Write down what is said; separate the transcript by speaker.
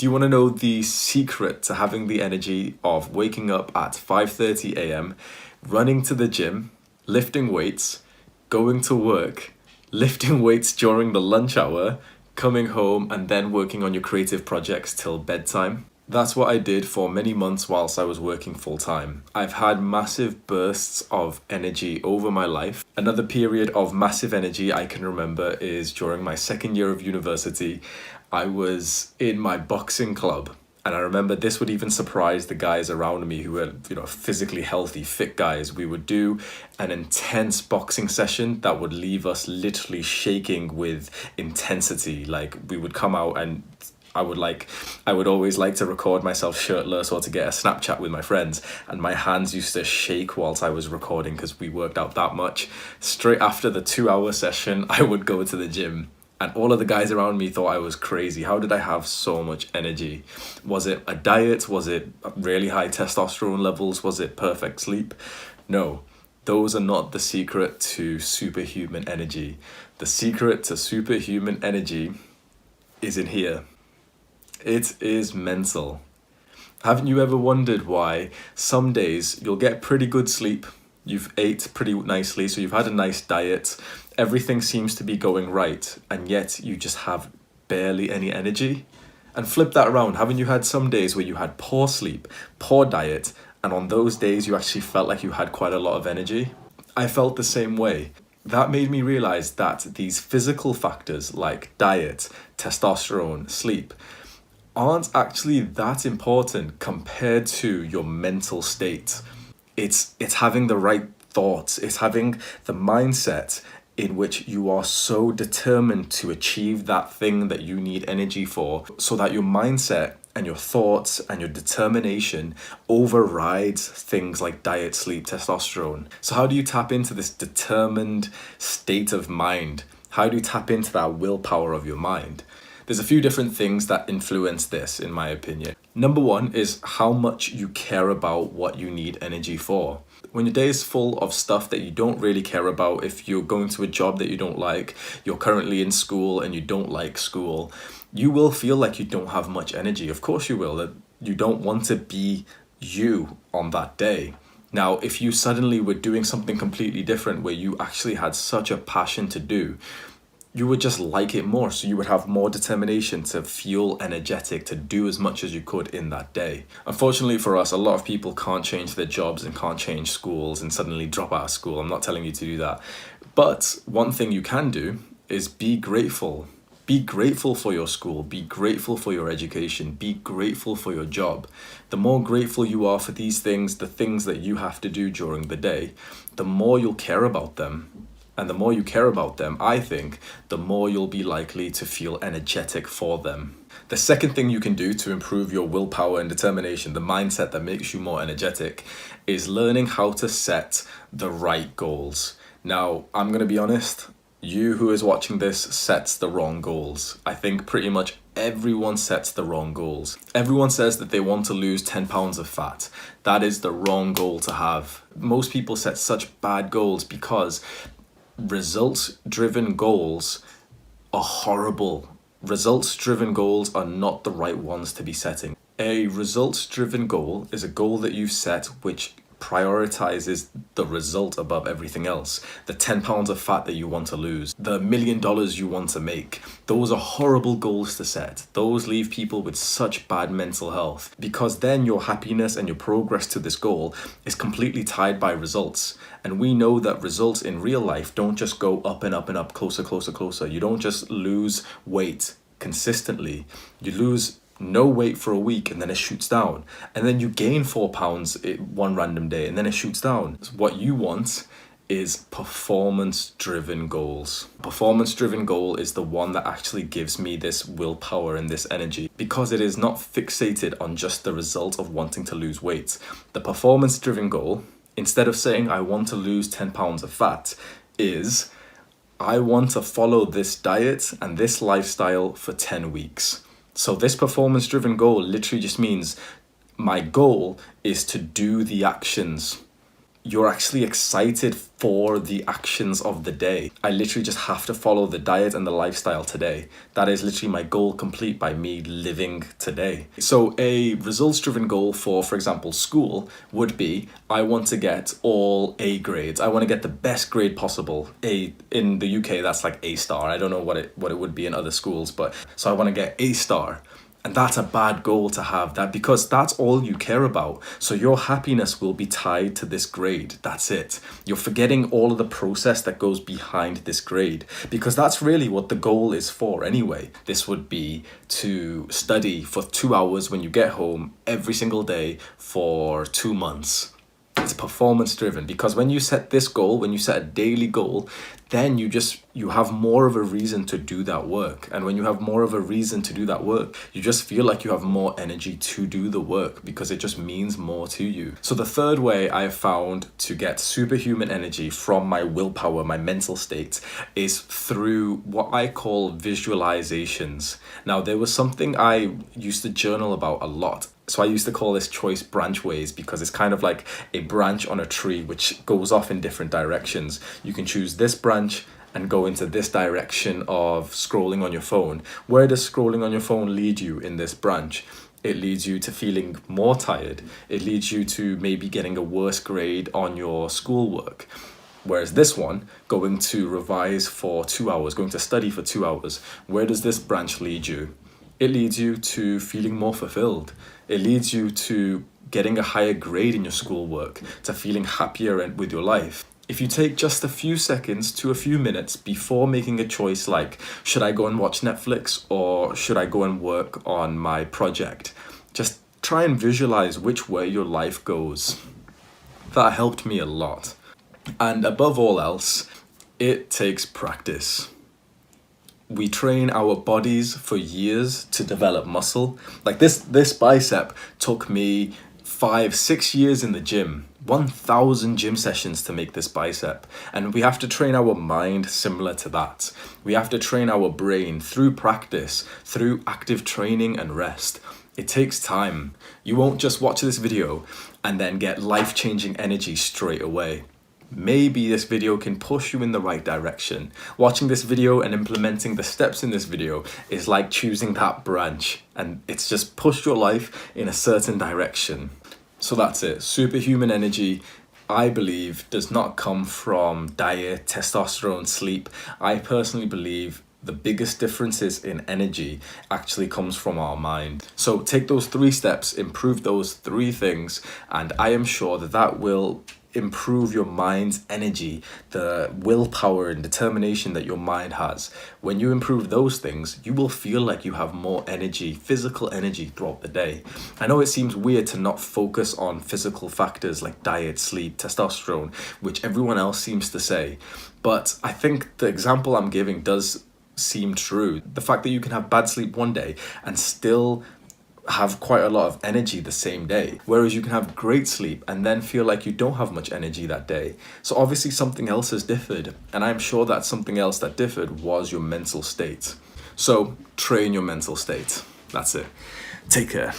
Speaker 1: Do you want to know the secret to having the energy of waking up at 5:30 a.m., running to the gym, lifting weights, going to work, lifting weights during the lunch hour, coming home, and then working on your creative projects till bedtime? That's what I did for many months whilst I was working full time. I've had massive bursts of energy over my life. Another period of massive energy I can remember is during my second year of university. I was in my boxing club, and I remember this would even surprise the guys around me who were, physically healthy, fit guys. We would do an intense boxing session that would leave us literally shaking with intensity. Like, we would come out and I would always like to record myself shirtless or to get a Snapchat with my friends, and my hands used to shake whilst I was recording because we worked out that much. Straight after the 2-hour session, I would go to the gym, and all of the guys around me thought I was crazy. How did I have so much energy? Was it a diet? Was it really high testosterone levels? Was it perfect sleep? No, those are not the secret to superhuman energy. The secret to superhuman energy is in here. It is mental. Haven't you ever wondered why some days you'll get pretty good sleep, you've ate pretty nicely, so you've had a nice diet, everything seems to be going right, and yet you just have barely any energy? And flip that around, haven't you had some days where you had poor sleep, poor diet, and on those days you actually felt like you had quite a lot of energy? I felt the same way. That made me realize that these physical factors like diet, testosterone, sleep, aren't actually that important compared to your mental state. It's having the right thoughts. It's having the mindset in which you are so determined to achieve that thing that you need energy for, so that your mindset and your thoughts and your determination overrides things like diet, sleep, testosterone. So how do you tap into this determined state of mind? How do you tap into that willpower of your mind? There's a few different things that influence this, in my opinion. Number one is how much you care about what you need energy for. When your day is full of stuff that you don't really care about, if you're going to a job that you don't like, you're currently in school and you don't like school, you will feel like you don't have much energy. Of course you will. That you don't want to be you on that day. Now, if you suddenly were doing something completely different where you actually had such a passion to do, you would just like it more, so you would have more determination to feel energetic, to do as much as you could in that day. Unfortunately for us, a lot of people can't change their jobs and can't change schools and suddenly drop out of school. I'm not telling you to do that. But one thing you can do is be grateful. Be grateful for your school, be grateful for your education, be grateful for your job. The more grateful you are for these things, the things that you have to do during the day, the more you'll care about them. And the more you care about them, I think, the more you'll be likely to feel energetic for them. The second thing you can do to improve your willpower and determination, the mindset that makes you more energetic, is learning how to set the right goals. Now, I'm going to be honest, you who is watching this sets the wrong goals. I think pretty much everyone sets the wrong goals. Everyone says that they want to lose 10 pounds of fat. That is the wrong goal to have. Most people set such bad goals because results-driven goals are horrible. Results-driven goals are not the right ones to be setting. A results-driven goal is a goal that you've set which prioritizes the result above everything else. The 10 pounds of fat that you want to lose, the $1 million you want to make. Those are horrible goals to set. Those leave people with such bad mental health, because then your happiness and your progress to this goal is completely tied by results. And we know that results in real life don't just go up and up and up, closer, closer, closer. You don't just lose weight consistently. You lose no weight for a week and then it shoots down, and then you gain 4 pounds one random day and then it shoots down. What you want is performance-driven goals. Performance-driven goal is the one that actually gives me this willpower and this energy, because it is not fixated on just the result of wanting to lose weight. The performance-driven goal, instead of saying I want to lose 10 pounds of fat, is I want to follow this diet and this lifestyle for 10 weeks. So this performance-driven goal literally just means my goal is to do the actions. you're actually excited for the actions of the day. I literally just have to follow the diet and the lifestyle today. That is literally my goal complete by me living today. So a results driven goal for example, school would be, I want to get all A grades. I want to get the best grade possible. A in the UK, that's like A star. I don't know what it would be in other schools, but so I want to get A star. And that's a bad goal to have, that because that's all you care about. So your happiness will be tied to this grade. That's it. You're forgetting all of the process that goes behind this grade, because that's really what the goal is for anyway. This would be to study for 2 hours when you get home every single day for 2 months. It's performance driven, because when you set this goal, when you set a daily goal, then you have more of a reason to do that work. And when you have more of a reason to do that work, you just feel like you have more energy to do the work, because it just means more to you. So the third way I have found to get superhuman energy from my willpower, my mental state, is through what I call visualizations. Now, there was something I used to journal about a lot. So I used to call this choice branchways, because it's kind of like a branch on a tree which goes off in different directions. You can choose this branch and go into this direction of scrolling on your phone. Where does scrolling on your phone lead you in this branch? It leads you to feeling more tired. It leads you to maybe getting a worse grade on your schoolwork. Whereas this one, going to revise for 2 hours, going to study for 2 hours, where does this branch lead you? It leads you to feeling more fulfilled. It leads you to getting a higher grade in your schoolwork, to feeling happier with your life. If you take just a few seconds to a few minutes before making a choice like, should I go and watch Netflix or should I go and work on my project? Just try and visualize which way your life goes. That helped me a lot. And above all else, it takes practice. We train our bodies for years to develop muscle. Like this bicep took me 5-6 years in the gym, 1,000 gym sessions to make this bicep. And we have to train our mind similar to that. We have to train our brain through practice, through active training and rest. It takes time. You won't just watch this video and then get life-changing energy straight away. Maybe this video can push you in the right direction. Watching this video and implementing the steps in this video is like choosing that branch, and it's just pushed your life in a certain direction. So that's it. Superhuman energy, I believe, does not come from diet, testosterone, sleep. I personally believe the biggest differences in energy actually comes from our mind. So take those 3 steps, improve those 3 things, and I am sure that will improve your mind's energy, the willpower and determination that your mind has. When you improve those things, you will feel like you have more energy, physical energy throughout the day. I know it seems weird to not focus on physical factors like diet, sleep, testosterone, which everyone else seems to say, but I think the example I'm giving does seem true. The fact that you can have bad sleep one day and still have quite a lot of energy the same day, whereas you can have great sleep and then feel like you don't have much energy that day. So obviously something else has differed, and I'm sure that something else that differed was your mental state. So train your mental state. That's it. Take care.